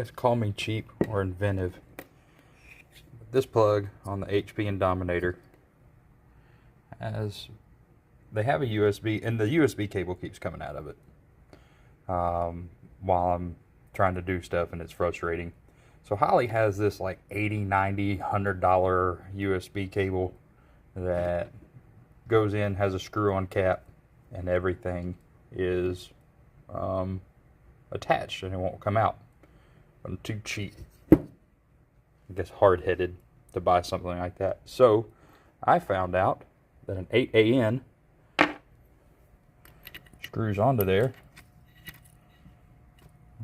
guess call me cheap or inventive. This plug on the HP and Dominator they have a USB, and the USB cable keeps coming out of it while I'm trying to do stuff, and it's frustrating. So Holley has this like $80, $90, $100 USB cable that goes in, has a screw-on cap, and everything is attached, and it won't come out. I'm too cheap, I guess hard-headed, to buy something like that. So I found out that an 8AN screws onto there,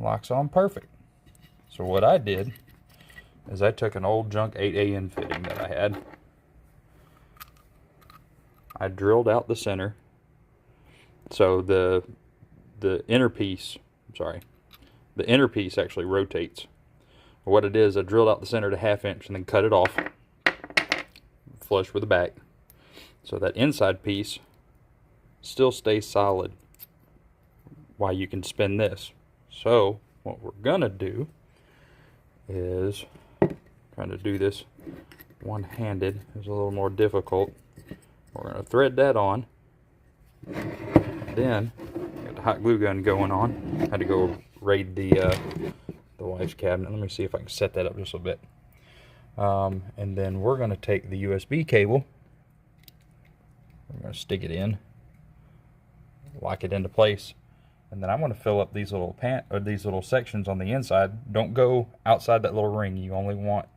locks on perfect. So what I did is I took an old junk 8AN fitting that I had. I drilled out the center. So the inner piece, the inner piece actually rotates. What it is, I drilled out the center to 1/2 inch and then cut it off flush with the back, so that inside piece still stays solid while you can spin this. So what we're gonna do is, trying to do this one-handed is a little more difficult. We're gonna thread that on, then got the hot glue gun going on. I had to go raid the wife's cabinet. Let me see if I can set that up just a bit. And then we're going to take the USB cable, we're going to stick it in, lock it into place, and then I'm going to fill up these little sections on the inside. Don't go outside that little ring. You only want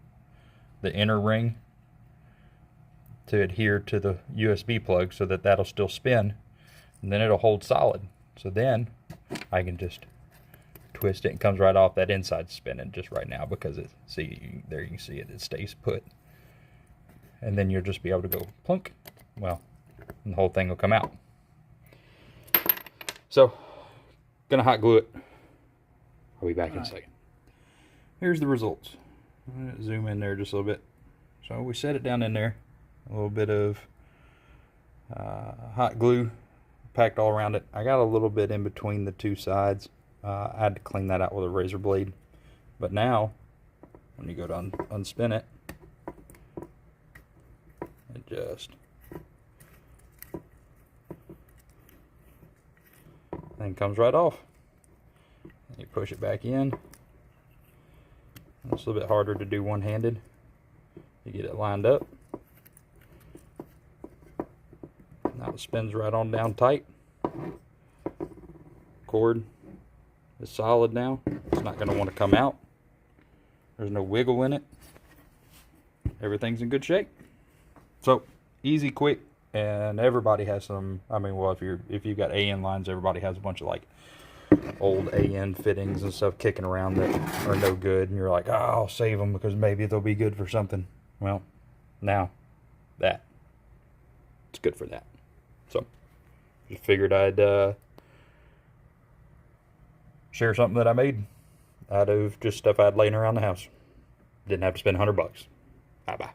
the inner ring to adhere to the USB plug so that that'll still spin, and then it'll hold solid. So then I can just twist it, and comes right off. That inside spinning just right now because it, see, there you can see it, it stays put. And then you'll just be able to go plunk, well, and the whole thing will come out. So gonna hot glue it. I'll be back in a second. Here's the results. I'm gonna zoom in there just a little bit. So we set it down in there, a little bit of hot glue packed all around it. I got a little bit in between the two sides. I had to clean that out with a razor blade. But now, when you go to unspin it, it just then comes right off. You push it back in. It's a little bit harder to do one-handed. You get it lined up. Now it spins right on down tight. Cord is solid now. It's not going to want to come out. There's no wiggle in it. Everything's in good shape. So easy, quick, and everybody has some. I mean, well, if you've got AN lines, everybody has a bunch of like old AN fittings and stuff kicking around that are no good, and you're like, oh, I'll save them because maybe they'll be good for something. Well, now that it's good for that. So just figured I'd share something that I made out of just stuff I'd laying around the house. Didn't have to spend $100. Bye-bye.